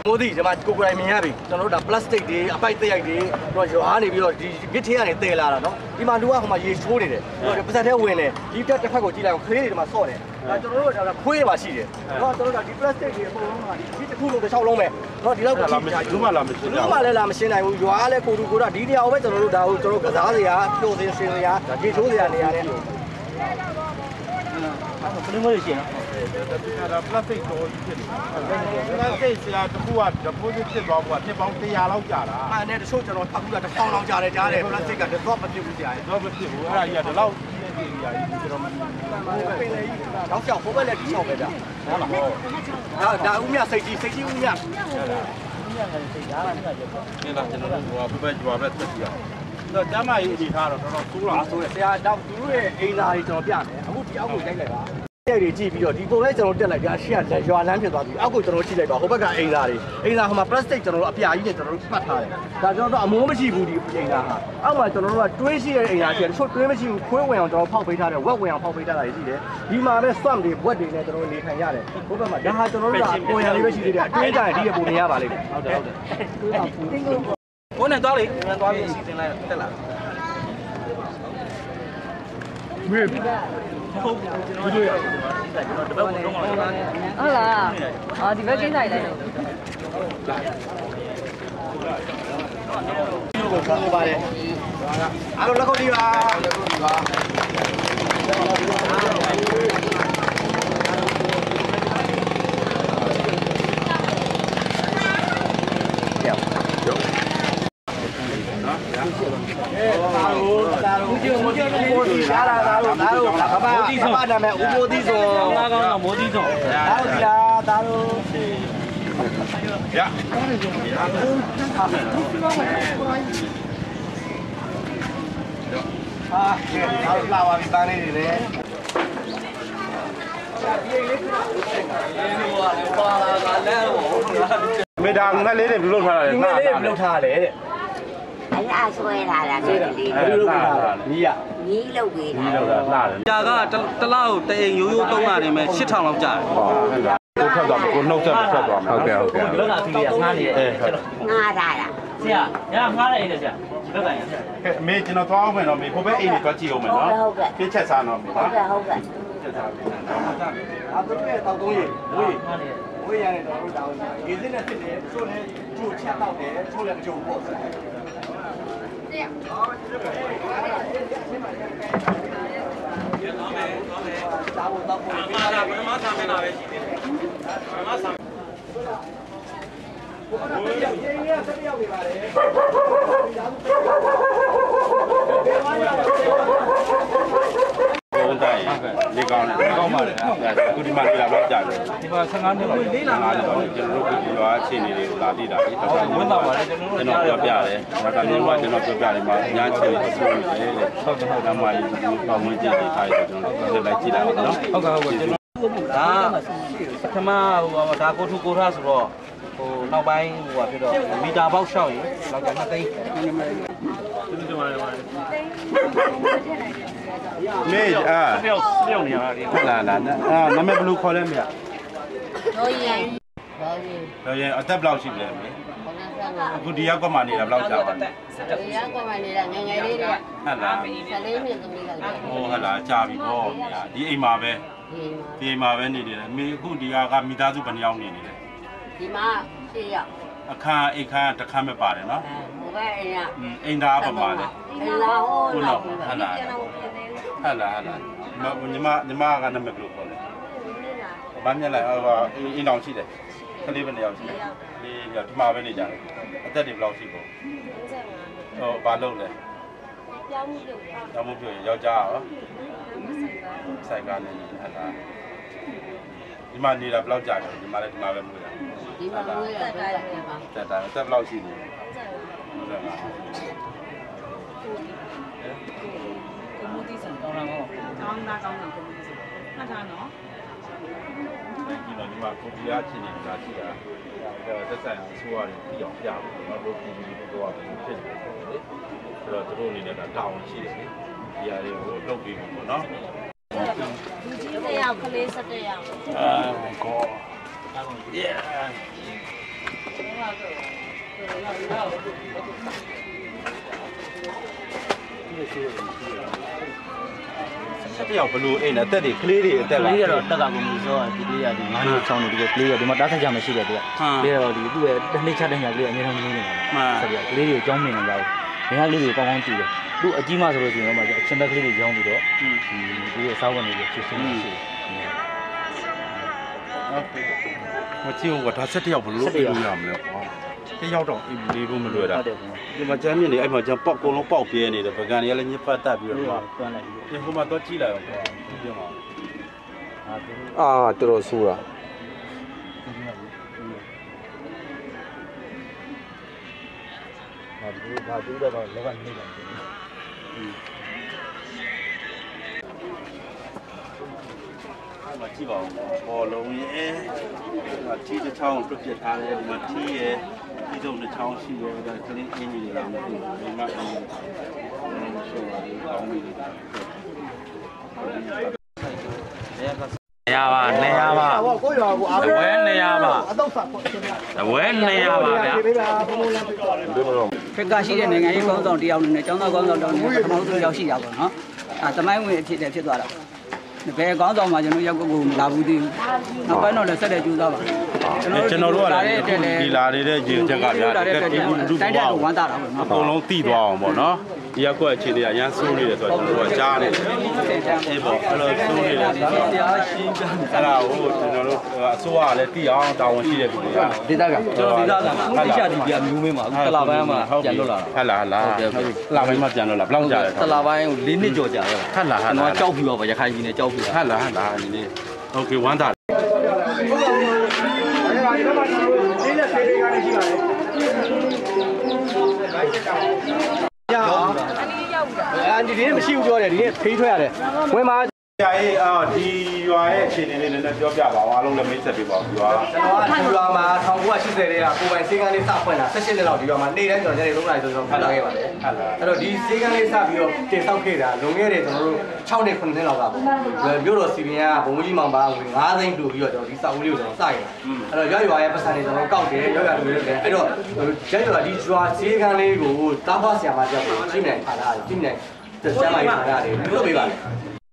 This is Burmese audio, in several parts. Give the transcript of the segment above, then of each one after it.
မိုးဒီဒီမှာကိုကိုယ်တိုင်မြင်ရပြီကျွန်တော်တို့ဒါ plastic တွေအပိုက်တက်ရိုက်တွေတော့ရွာနေပြီးတော့ဒီမြစ်ထင်းကနေတည်လာတာနော်ဒီမှာလူကဟိုမှာရေချိုးနေတယ်ပါစက်ထဲဝင်တယ်ဒီတက်တစ်ဖက်ကိုကြည့်လိုက်အောင်ခလေးတွေဒီမှာဆော့တယ်ဒါကျွန်တော်တို့ဒါခွေးတွေပါရှိတယ်တော့ကျွန်တော်တို့ဒါဒီ plastic တွေအကုန်လုံးကဒီတစ်ခုလုံးတစ်ချောင်းလုံးပဲတော့ဒီလောက်ကိုဘူးမှလာမရှင်းဘူးမှလည်းလာမရှင်းနိုင်ဘူးရွာကလည်းကိုတူကိုတော့ဒီနေရာကိုပဲကျွန်တော်တို့ဒါကိုကျွန်တော်ကစားစရာပြုံးစင်စင်စရာရေချိုးစရာနေရာနဲ့ဘယ်လိုမျိုးရှင်းလဲဒါ plastic တော့ဖြစ်တယ်။ plastic ဆရာတခုက deposit ဖြစ်သွားဖို့ကနှစ်ပေါင်း100လောက်ကြာတာ။အဲ့နဲ့တချို့ကျွန်တော်အခုက1000လောက်ကြာတယ်ကြားတယ် plastic က drop မဖြစ်ဘူးကြာတယ်။ drop မဖြစ်ဘူး။အဲ့ဒါကြီးကဒီလောက်ကြီးနေကြီးကျွန်တော်မသိဘူး။ပင်လေကြီးတော့ကြောက်ဘိုးဘက်လည်းဒီချောက်ပဲဗျာ။ဟုတ်လား။ဒါဦးမြစိတ်ကြီးဦးမြ။ဟုတ်လား။ဦးမြကစိတ်ဓာတ်ကလည်းပြတ်။ဒီလားကျွန်တော်တို့ကဘယ်ကျွာပဲတက်ကြည့်အောင်။တော့ကျမကြီးအနေထားတော့တော်တော်ဆိုးလားဆိုးတယ်။ဆရာတော့သူတို့ရဲ့အိမ်သားကြီးကျွန်တော်ပြမယ်။အခုဒီအောက်ကိုရိုက်လိုက်ပါ။အဲ့ဒီကြည့်ပြီးတော့ဒီပုံလေးကျွန်တော်တက်လိုက်ကြအရှိကရွာလမ်းဖြစ်သွားပြီအောက်ကိုကျွန်တော်ကြည့်လိုက်ပါဟိုဘက်ကအိမ်သားတွေအိမ်သားဟိုမှာ plastic ကျွန်တော်တို့အပြာကြီးနဲ့ကျွန်တော်တို့ဖတ်ထားတယ်ဒါကျွန်တော်တို့အမိုးမရှိဘူးဒီအိမ်သားဟာအောက်မှာကျွန်တော်တို့ကတွင်းရှိတဲ့အိမ်သားရှိတယ်တချို့တွင်းမရှိဘူးခွေးဝင်အောင်ကျွန်တော်ဖောက်ပေးထားတယ်ဝက်ဝင်အောင်ဖောက်ပေးထားတာရှိတယ်ဒီမှာပဲ swamp တွေဘွက်တွေနဲ့ကျွန်တော်နေထိုင်ရတယ်ဟိုဘက်မှာဒါဟာကျွန်တော်တို့ကပေါ်ရလေးပဲရှိသေးတယ်အတွင်းကြရင်ဒီရပုံနေရပါလိမ့်မယ်ဟုတ်တယ်ဘုန်းနဲ့သွားလေပြန်သွားပြီးစီစဉ်လိုက်တက်လာမေးဟုတ်ဒီလိုရကျွန်တော်တပတ်ကတော့ဟုတ်လားအော်ဒီဘက်ကိစ္စလိုက်တော့ဒီလိုကိုခေါ်ပါတယ်အားလုံးလက်ခုပ်တီးပါလက်ခုပ်တီးပါဦးကျော်မိုးကျော်မိုးဒီရှားလာတာတို့ဒါတို့ဘာဘာနာမည်ဦးမိုးဒီဆိုငါကောင်းတော့မိုးဒီဆိုဒါတို့ဒီလားဒါတို့ရအ လာပါပြီပန်းလေးတွေလည်းမေဒါငက်လေးတွေဘယ်လိုထားရလဲ ငက်လေးဘယ်လိုထားရလဲတဲ့ အလားဆွဲထားတာလေလေ ဘယ်လိုလုပ်ထားတာနီးရ နီးလောက်ပေး ဒီ တာ လောက်တာလှတယ် ကြာကတလောက်တအိမ်ရိုးရိုးသုံးရတယ်မယ်8000လောက်ကြာတယ် ဟုတ်ကဲ့ကိုထွက်သွားမယ်ကိုနှုတ်ဆက်ထွက်သွားမယ်ဟုတ်ကဲ့ဟုတ်ကဲ့ ဒီဘက်ကဖီးလေးကငားနေတယ် ငါးထားတာ ဆရာညငားတယ်အိမ်နဲ့ဆရာဒီဘက်ကရဆရာ အမေကျွန်တော်သွားအောင်မယ်နော်မေဟိုဘက်အိမ်တွေသွားကြည့်အောင်မယ်နော်ပြည့်ချက်စားနော်မေ ဟုတ်ကဲ့ဟုတ်ကဲ့ ဒါသူတို့ရဲ့တောက်သုံးရေဝေးရတယ်တော့တို့တောင်းရေစစ်နဲ့ဖြစ်တယ်ချို့လည်းချို့ချက်တော့တယ်ချို့လည်းမချို့ပေါ့ဆရာဒါဘောတော့ပေါ်ပြီးတာပထမဆာမင်းလာပဲရှိတယ်ပထမဆာဘုရားတရားရေးရဆက်ရောက်နေပါလေဘုံတိုင်းလေကောင်းတယ်ကောင်းပါလေအခုဒီမှာလေလာတော့ကြာတယ်ဒီမှာ15နှစ်ပါလေးလာတော့ကျွန်တော်တို့ဒီရွာအခြေအနေတွေကိုလာသိတာဒီတော့ဝင်တော့ပါတယ်ကျွန်တော်ပြောပြတယ်ဒါကလည်းကျွန်တော်ပြောပြတယ်မှာညာအခြေအနေဆိုနေတယ်ဟုတ်တယ်ဟုတ်တယ်မှာပေါဝင်ကြည့်နေထားတယ်ကျွန်တော်လိုက်ကြည့်တာနော်ဟုတ်ကဲ့ဟုတ်ကဲ့ကျွန်တော်ဒါပထမဒါကိုထုကိုထဆိုတော့ဟိုနောက်ပိုင်းဟိုဖြစ်တော့မီတာပေါက်လျှောက်ရင်လောက်က2သိန်းမေအာလျှောက်နေရတယ်ဟုတ်လားနာမည်ဘယ်လိုခေါ်လဲမေ တို့ရင် တော့ရင်အသက်ဘယ်လောက်ရှိပြီလဲမေအခုဒီရောက်ကမှနေတာဘယ်လောက်ကြာပါလဲ ဒီရောက်ကမှနေတာငယ်ငယ်လေးတွေက ဟုတ်လား 14နှစ်သမီးလောက်တယ် ဟိုဟုတ်လားကြာပြီပေါ့ဒီအိမ်မှာပဲ ဒီမှာ ဒီအိမ်မှာပဲနေနေတယ်မေအခုဒီကမိသားစုဘယ်နှယောက်နေနေလဲ ဒီမှာရှေ့ရောက် အခန်းအိမ်ခန်းတစ်ခန်းပဲပါတယ်နော် ဟိုဘက်အိမ်က အိမ်သားပါပါလေ အိမ်လာဟို ဟုတ် လောက် လား ပြီး ဟုတ်လား ပြန်တော့ပြန်နေ ဟုတ်လားဟုတ်လားညီမကနာမည်ဘယ်လိုခေါ်လဲဘာမြက်လိုက်ဟိုအိမ်တော်ရှိတယ်ကလေးဘယ်နှယောက်ရှိလဲလေးယောက်ဒီမှာပဲနေကြတယ်အသက်တွေဘယ်လောက်ရှိပေါ့ဟိုဘာလုပ်လဲကျောင်းမှုပြုတ်ယောက်ျားရောဆိုင်ကနေဟုတ်လားဒီမှာနေတာဘယ်လောက်ကြာလဲဒီမှာလည်းဒီမှာပဲမွေးတာ ဒီမှာမွေးရတဲ့ပြန်ပါ တက်တာတက်ဘယ်လောက်ရှိနေဟုတ်ကဲ့ပါ ကိုမူတီဆန်ကောင်းလားကောင်းတာကိုမူတီဆန်မှတ်ထားနော် ဒီမှာဒီမှာကိုပြားချင်းနေတာရှိတာဒါသက်ဆိုင်အောင်ဆိုရတယ်ပြီးအောင်ပြဖို့တော့တို့ပြည်ပြည်တို့ကဖြစ်နေတယ်လေဆိုတော့တို့အနေနဲ့တောင်းရှိတယ်လေဒီအရာတွေကိုလုပ်ပြီးပြီပေါ့နော် လူကြီး2ယောက်ကလေး17ယောက် ကောဆက်တယောက်ဘလို့အိမ်နဲ့အသက်တွေကလေးတွေအသက်က လေးရတော့တက်ကကိုမျိုးစောဒီလေးရဒီငါးနှစ်ချောင်းနေဒီကလေးရဒီမှာတားဆက်ကြမရှိတယ်သူကလေးရတော့ဒီသူ့ရဲ့တစ်နှစ်ချတဲ့ညာကလေးအများဆုံးမင်းနေတာဆက်ပြကလေးတွေကိုကြောင်းမြင်နေကြတယ်ငါကလေးတွေကောင်းကောင်းကြည့်တယ်သူ့အကြီးမဆိုလို့ရှိရင်တော့မှအချင်းဘက်ကလေးတွေကြောင်းပြီးတော့ဒီရဲ့စားဝင်တွေဖြစ်ရှင်းနေရှိတယ် မကြည့်ဘူးကွာဒါဆက်တယောက်ဘလို့အိမ်လို့ရမလဲကွာတယောက်တော့အိမ်လေးလို့မလွယ်တာဒီမှာကျမ်းမြင့်နေအဲ့မှာကျမ်းပေါက်ကုံလုံးပေါက်ပြဲနေတယ်ဗကန်တွေကလည်းညစ်ပတ်တတ်ပြီးတော့ တွန်းလိုက်ပြီး ဒီဟိုမှာတော့ကြည့်လိုက်အောင်ကွာဒီပြန်မှာ အာတော်တော်ဆိုးတာ ဘာတူတော့လောကနေလိုက်တယ် မကြည့်ပါဘူးဘောလုံးရဲ့ဒီမှာထီးတစ်ချောင်းပြပြထားတယ်ဒီမှာထီးရဲ့ဒီတုံးတစ်ချောင်းရှိတယ်ဒါကလေးအင်းကြီးတွေလာမသိဘူးဒီမှာအင်းကြီးဆိုတော့ကောင်းပြီ နေရပါနေရပါ ဟောကိုရွာကိုအား ဝဲနေရပါ အတော့ဆက် ဝဲနေရပါဗျာ ပေးပါဘုံဘုံလမ်းပေးပါ ဖက်ကရှိတဲ့နိုင်ငံရေးကောင်းဆောင်တယောက်နဲ့ကျောင်းသားကောင်းဆောင်တယောက်နဲ့ပထမဆုံးရောက်ရှိတာပေါ့နော်အဲတမိုင်းဝင်အဖြစ်တည်းဖြစ်သွားတာဘယ်ကောင်းဆောင်မှကျွန်တော်ရောက်ကိုမလာဘူးသေးဘူးနောက်ပိုင်းတော့လည်းဆက်တဲ့ကျူးသားပါ ကျွန်တော်တို့ကလည်းဒီလာနေတဲ့ရေချက်ကဗျာတကယ်ပြည်သူလူထု တိုင်းတဲ့ဝမ်းသာတာပေါ့နော် အကုန်လုံးသိသွားအောင်ပေါ့နော်ဒီရက်ကွက်အခြေအနေကရမ်းဆိုးနေတယ်ဆိုတော့ကျွန်တော်တို့ကကြားနေတယ်အေးပေါ့အဲ့လိုဆိုးနေတယ်ဆိုတော့တရားရှင်းပြအဲ့ဒါကိုကျွန်တော်တို့အစိုးရကလည်းသိအောင်တာဝန်ရှိတဲ့လူတွေက ဒေတာကကျွန်တော်ဒေတာကတိကျဒီပြမျိုးမင်းမှာတလာပိုင်းမှာပြန်လွတ်လာတာ ဟုတ်လားလာပိုင်းမှာပြန်လွတ်လာဘယ်လောက်ကြာလဲ တလာပိုင်းကို4နှစ်ကျော်ကြာတော့ ဟုတ်လား ကျွန်တော်ကြောက်ဖြူပါရခိုင်ပြည်နယ်ကြောက်ဖြူ ဟုတ်လားဒီနေ့โอเคဝမ်းသာ အဲ့ဒါဒီမှာလေးနဲ့သေးသေးကနေရှိပါတယ်ရအောင် ဒီနေ့မရှိဘူးပြောတယ်ဒီနေ့ဖေးထွက်ရတယ်ဝင်မှာ ကြာရေးဒီရွာရဲ့အခြေအနေလေးနည်းနည်းပြောပြပါအောင်အားလုံးလည်းမိတ်ဆက်ပေးပါဦးရွာကျွန်တော်ကဒီရွာမှာ1980တဲ့ကကိုပိုင်စေးကန်းလေးစဖွင့်တာ16နှစ်လောက်ဒီရွာမှာနေ့တိုင်းကျွန်တော်ညနေ3နာရီဆိုတော့ဖတ်လာခဲ့ပါတယ်အဲ့တော့ဒီစေးကန်းလေးစပြီးတော့တင်ဆောက်ခဲ့တာလွန်ခဲ့တဲ့ကျွန်တော်တို့6နှစ်9နှစ်လောက်ကပေါ့မြို့တော်စီပင်ကဘုံကြီးမောင်ပါငွေ9သိန်းတူပြီးတော့ကျွန်တော်ဒီစောက်ဦးလေးကိုကျွန်တော်စခဲ့တာအဲ့တော့ရွာရဲ့ပတ်စံတွေကျွန်တော်ကောက်တယ်ရွာလူတွေလည်းအဲ့တော့ရက်ရွာဒီရွာစေးကန်းလေးကိုတားဖွားဆရာမကြောက်ကိုကြည့်နိုင်ထားတာကြည့်နိုင်ကျမ်းမာရေးထားတာတွေပြုလုပ်ပေးပါမယ်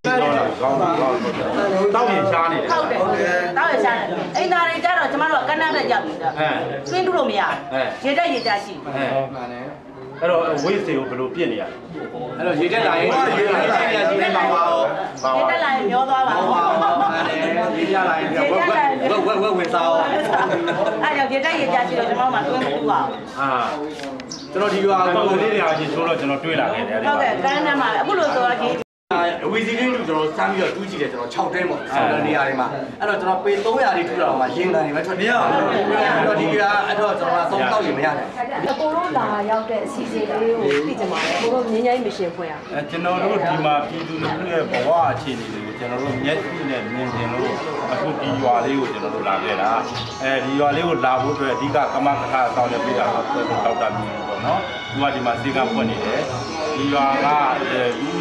တောက်ရင်ရှားနေတယ်ဟုတ်တယ်တောက်ရင်ရှားတယ်အိမ်သားတွေကြတော့ကျမတို့ကကန်းနဲ့ကြောက်နေတာတွင်းတူလို့မရရေတက်ရေတက်ရှိမှန်တယ်အဲ့တော့ဝိစေကိုဘယ်လိုပြစ်နေရလဲအဲ့တော့ရေတက်လာရင်ရေတက်ပါပါရေတက်လာရင်မျောသွားပါဟုတ်ပါဘူးရေတက်လာရင်ဝက်ဝင်စားအောင်အဲ့ကြောင့်ရေတက်ရေတက်ရှိတော့ကျမတို့မှတွင်းမတူပါဘူးကျွန်တော်ဒီရွာကိုလေးတွေအားချင်းဆိုတော့ကျွန်တော်တွေ့လာခဲ့တယ်ဟုတ်ကဲ့ကန်းနဲ့မှအခုလို့ဆိုတော့ဒီအဝီစီလေးတို့ကျွန်တော်စမ်းပြီးတော့တူးကြည့်တယ်ကျွန်တော်6တင်းပေါ့ဆောင်းတဲ့နေရာတွေမှာအဲ့တော့ကျွန်တော်ပေ300လေးထူတာတော့မှရင်ကန်တွေပဲထွက်နေရအောင်အဲ့တော့ဒီကအဲ့တော့ကျွန်တော်ကသုံးတောက်ရင်မရနိုင်အကိုတို့လာရောက်တဲ့အစီအစဉ်လေးကိုသိကြပါမယ်အကိုတို့ငင်းငိုင်းမရှင်ဖွင့်ရကျွန်တော်တို့ဒီမှာပြည်သူလူထုရဲ့ဘဝအခြေအနေတွေကိုကျွန်တော်တို့မျက်စိနဲ့မြင်ကျင်လို့အခုဒီရွာလေးကိုကျွန်တော်တို့လာခဲ့တာဒီရွာလေးကိုလာဖို့အတွက်အဓိကကမကထာဆောင်ရွက်ပေးတာတော့ဒေါက်တာမြင့်ပေါ့နော်ဒီမှာစေကဖွင့်နေတယ်ဒီရွာက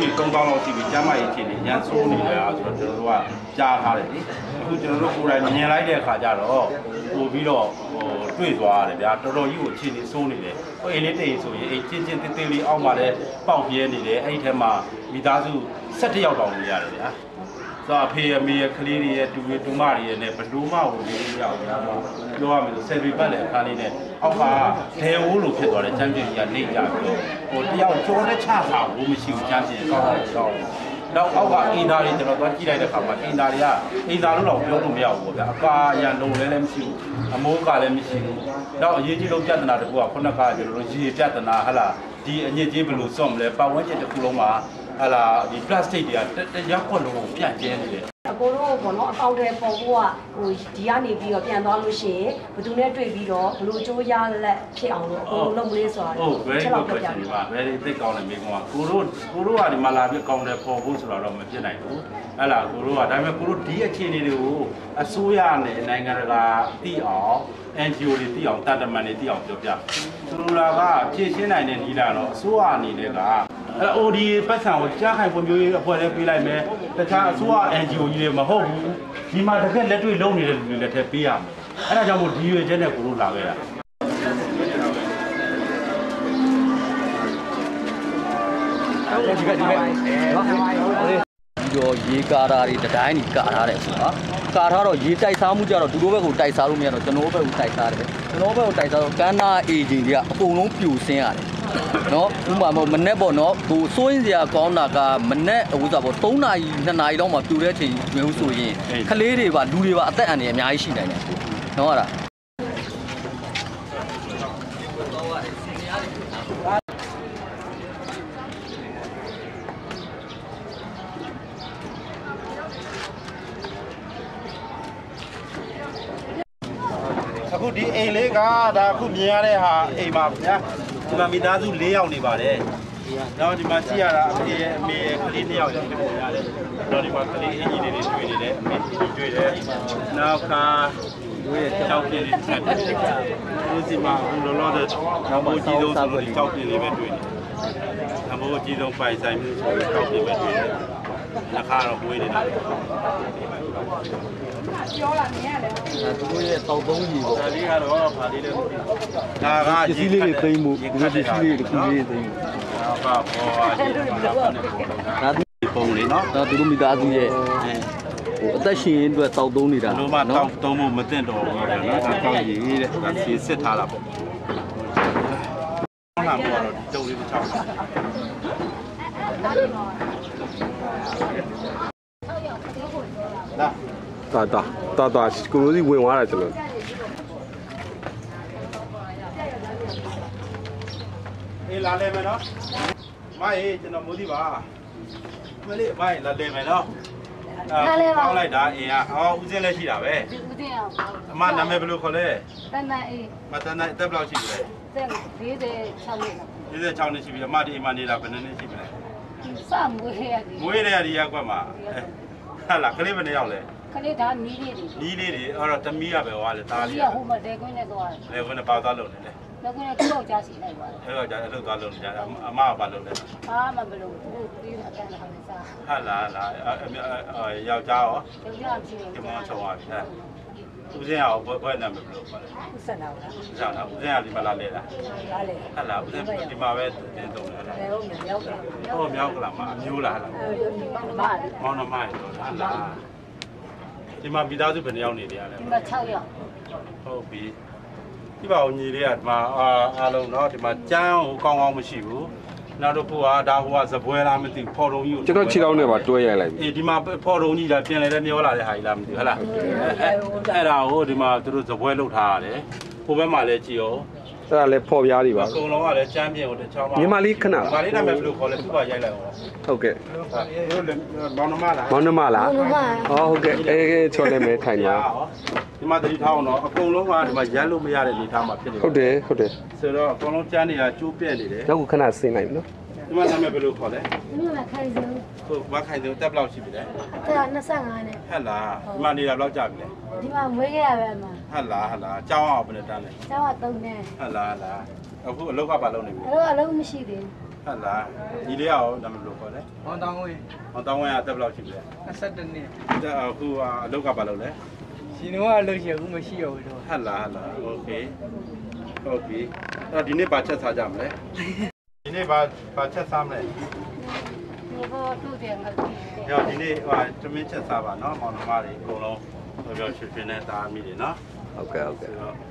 ဒီ3000လောက်ရှိပြီကျမ်းမာရေးအခြေအနေညံဆိုးနေတယ်ဆိုတော့ကျွန်တော်တို့ကကြားထားတယ်လေအခုကျွန်တော်တို့ကိုယ်တိုင်မြင်လိုက်တဲ့အခါကျတော့ပို့ပြီးတော့တွေ့သွားရတယ်ဗျာတော်တော်ကြီးကိုအခြေအနေဆိုးနေတယ်အိမ်လေးတိတ်ဆိုရင်အိမ်ချင်းချင်းသေးလေးအောက်မှာလည်းပေါက်ပြဲနေတယ်အဲ့ဒီထဲမှာမိသားစု17ယောက်တောင်နေရတယ်ဗျာဆိုတော့အဖေအမေရဲ့ကလေးတွေရဲ့တူတူမတွေရဲ့နဲ့ဘလူးမကိုနေရအောင်ဗျာပြောရမယ်ဆိုဆယ်ရီပတ်လည်းအခါလေးနဲ့အောက်ကဒဲဝိုးလိုဖြစ်သွားတယ်ချမ်းပြင်းကြီးကနေကြပြီးတော့တယောက်ကျော်တဲ့ချတာဘူးမရှိဘူးချမ်းပြင်းကောင်းတော့နောက်အောက်ကအင်သားတွေကျွန်တော်သွားကြည့်လိုက်တဲ့အခါမှာအင်သားတွေကအင်သားလို့တော့ပြောလို့မရဘူးပေါ့ဗျာအကာရန်လုံးလည်းမရှိဘူးအမိုးကလည်းမရှိဘူးနောက်အရေးကြီးဆုံးပြဿနာတစ်ခုကခုနကကျွန်တော်တို့ရေပြဿနာဟလာဒီအညစ်အကြေးဘယ်လိုစော့မလဲပတ်ဝန်းကျင်တစ်ခုလုံးမှာဟလာဒီ plastic တွေကတရားခွက်လုံးကိုပြန့်ကျဲနေတယ်အကိုတို့ဘောနော်အကောင့်တွေပေါ်ဖို့ကဟိုဒီကနေပြီးတော့ပြန်သွားလို့ရှိရင်ဘယ်သူနဲ့တွေ့ပြီးတော့ဘလို့ကြိုးရလက်ဖြစ်အောင်လို့အကိုလုံးမလေးဆိုတာချက်တော့ပြပြပါ very သိကောင်းတဲ့မိကုံကကိုတို့ကဒီမှာလာပြီးကောင်းတယ်ပေါ်ဖို့ဆိုတာတော့မဖြစ်နိုင်ဘူးဟလာကိုတို့ကဒါပေမဲ့ကိုတို့ဒီအခြေအနေတွေကိုအစိုးရနဲ့နိုင်ငံတကာသိအောင် NGO တွေသိအောင်တတ်တမန်တွေသိအောင်ပြောပြသူတို့ကဖြည့်ရှင်းနိုင်တဲ့နည်းလာတော့အစိုးရအနေနဲ့ကOD ပတ်စံကိုကြားခိုင်ပုံမျိုးရေးအဖွဲ့လေးပေးလိုက်မယ်တခြားအစိုးရ NGO ကြီးတွေမဟုတ်ဘူးဒီမှာတကယ်လက်တွေ့လုပ်နေတဲ့လူတွေလည်းထည့်ပေးရမယ်အဲ့ဒါကြောင့်မို့ဒီရွေချက်နဲ့ကိုတို့လာခဲ့တာဒီကရောရေကာတာတွေတိုင်းတွေကာထားတယ်ဆိုတော့ကာထားတော့ရေတိုက်စားမှုကြတော့သူတို့ဘက်ကိုတိုက်စားလို့မရတော့ကျွန်တော်ဘက်ကိုတိုက်စားတယ်ကျွန်တော်ဘက်ကိုတိုက်စားတော့ကန်းနာအေဂျင်တွေကအကုန်လုံးပြိုဆင်းရတယ်နော်ဥပမာမနေ့ပေါ့နော်ဟိုစိုးရင်စရာကောင်းတာကမနေ့ဟိုစားပေါ့3နာရီ2နာရီလောက်မှပြိုတဲ့အချိန်မျိုးဆိုရင်ကလေးတွေပါလူတွေပါအသက်အန္တရာယ်အများကြီးရှိနိုင်တယ်နော်ဟုတ်လားအခုဒီအိမ်လေးကဒါအခုမြင်ရတဲ့ဟာအိမ်ပါဗျာဒီမှာမိသားစု4ယောက်နေပါတယ်နောက်ဒီမှာကြည့်ရတာအဖေရဲ့အမေရဲ့ကလေး2ယောက်လည်းတွေ့ရတယ်နောက်ဒီမှာကလေးအင်ဂျင်တွေတွေ့နေတယ်အမေကြီးတွေ့တယ်နောက်ကတို့ရဲ့ကြောက်ပြင်းတွေဆက်တယ်ဒီမှာအခုလောလောဆယ်နောက်မိုးကြီးဆုံးဆိုလို့ကြောက်ပြင်းလေးပဲတွေ့နေတယ်နောက်မိုးကြီးဆုံးပိုင်ဆိုင်မှုဆိုလို့ကြောက်ပြင်းပဲတွေ့တယ်လက်ခါတော့ဝေးနေတာပြောလာနေရတယ်သူတို့ရဲ့တောက်သုံးကြီးပေါ့ဒါလေးကတော့ဗာလေးလေးဒါကပစ္စည်းလေးတွေသိမ်းမှုဒီပစ္စည်းလေးတွေသိမ်းမှုဒါကပေါ်ပါကြီးဒါဒီပုံလေးနော်ဒါသူတို့မိသားစုရဲ့ဟိုအသက်ရှင်အတွက်တောက်သုံးနေတာလို့မှတောက်သုံးဖို့မသင့်တော်ဘူးလေနော်ဒါတောက်ရည်တဲ့ဒါစီစစ်ထားတာပေါ့ဟုတ်လားပေါ့တော့တုံလေးတစ်ချောင်းတာကိုလိုစီဝင်သွားတာကျွန်တော်အေးလာလဲမယ်နော်မိုင်းကျွန်တော်မိုးဒီပါမလေးမိုင်းလာလဲမယ်နော်ကောင်းလိုက်တာအင်းဦးစင်းလည်းရှိတာပဲဦးစင်းအောင်အမနာမည်ဘယ်လိုခေါ်လဲတန်တန်အေးမတန်တန်တက်ဘယ်လောက်ရှိလဲ46နှစ်46နှစ်ရှိပြီအမဒီအိမ်မှာနေတာဘယ်နှစ်နှစ်ရှိပြီလဲ9 စမွေးရတယ် မွေးတဲ့ဒီရက်ကွက်မှာဟာလားကလေးဘယ်နှစ်ယောက်လဲ ခလေးဒါနီးလေးတွေ နီးလေးတွေအဲ့တော့တမီးရပဲဟောလေသားလေး ဒီကဟိုမှာတဲကွင်းနဲ့သွားတယ် လေဝင်ပါသွားလို့လေ တဲကွင်းနဲ့သူ့ယောက်ျားစီလိုက်သွားတယ် အဲ့တော့ကြာအဲ့လိုသွားလို့ကြာအမကပါလို့လေ ဘာမှမလုပ်ဘူးပြီးတော့အကန်လာတယ်စား ဟာလားယောက်ျားရော ယောက်ျားဖြစ် ဒီမောင်းဆောင်ပါပြီဦးစင်းရောဘယ်နာမည်ဘလို့ပါလဲ ဥစ္စာနာလား ဦးစင်းလားဦးစင်းကဒီမှာလာလေလား လားလေ ဟာလားဦးစင်းဒီမှာပဲတင်တော့လား ဘယ်ဟုတ်မလဲရောက်တယ် ဟောမြောက်ကလာမှာအမျိုးလားဟာလား မောင်နှမ မောင်နှမရောဟာလားဒီမှာမိသားစုဘယ်နှယောက်နေကြရလဲ ဒီမှာ6ယောက် ဟုတ်ပြီဒီပါဦးညီလေးကဒီမှာအားလုံးเนาะဒီမှာကျန်းဟိုကောင်းကောင်းမရှိဘူးနောက်တစ်ခုကဒါဟိုကဇပွဲလားမသိဘူးဖော်တုံကြီးကို ကျွန်တော်ခြေထောက်နဲ့ပါတွဲရိုက်လိုက်ပြီ အေးဒီမှာဖော်တုံကြီးဒါပြင်လေတဲ့မျောလာတဲ့ဟာကြီးလားမသိဘူးဟဲ့လားအဲ့ဒါကိုဒီမှာသူတို့ဇပွဲလုပ်ထားရတယ်ဟိုဘက်မှာလည်းကြည်အောင် အဲ့ဒါလည်းဖော်ပြားတွေပါ အကုန်လုံးကလည်းကျန်းပြင်ကိုတစ်ချောင်းပါ မြန်မာလေးခဏ မြန်မာလေးနာမည်ဘယ်လိုခေါ်လဲသူ့ပါရိုက်လိုက်အောင် ဟုတ်ကဲ့ တို့လည်းမောင်နှမလား မောင်နှမလားဟောဟုတ်ကဲ့အဲချော်နေမယ်ထိုင်ပါ ဒီမှာတတိထားအောင်တော့အကုန်လုံးကဒီမှာရမ်းလို့မရတဲ့အနေထားမှာဖြစ်နေ ဟုတ်တယ်ဟုတ်တယ် ဆိုတော့အကုန်လုံးကျန်းနေတာကျိုးပြက်နေတယ် နောက်ခဏဆင်းလိုက်နော် ဒီမှာနာမည်ဘယ်လိုခေါ်လဲ ဒီမှာခိုင်စုံ ဟိုမခိုင်သူတက်ဘလောက်ရှိပြီလဲ အဲ့ဒါ25နဲ့ ဟဲ့လားဒီမှာနေတာဘလောက်ကြာပြီလဲ ဒီမှာမွေးခဲ့ရပဲမှာ ဟဲ့လားကြောင်းအောင်ဘယ်နဲ့တန်းလဲ ကျောင်းက3နဲ့ ဟဲ့လားအခုအလောက်ကပါလုံးနေပြီ အဲ့တော့အလုံးမရှိသေး ဟဲ့လားဒီလေးရောနာမည်ဘယ်လိုခေါ်လဲ ဟောင်းတောင်းဝေး ဟောင်းတောင်းဝဲကတက်ဘလောက်ရှိပြီလဲ 22နှစ် အခုအလောက်ကပါလုံးလဲ ရှင်တော့အလုပ်ရှိဘူးမရှိရဘူးတော့ ဟဲ့လားโอเคဟုတ်ပြီအဲ့ဒီနေ့ပါချက်စားကြမလဲဒီနေ့ပါချက်စားမလဲ ဒီဘောတို့တယ်ငါကြည့်တယ် ။ကြောက်ဒီနေ့ဟိုသမင်းချက်စားပါနော်မောင်နှမတွေအကုန်လုံးပြောရွှေရွှေနဲ့သားမိတွေနော် ဟုတ်ကဲ့ဟုတ်ကဲ့ ။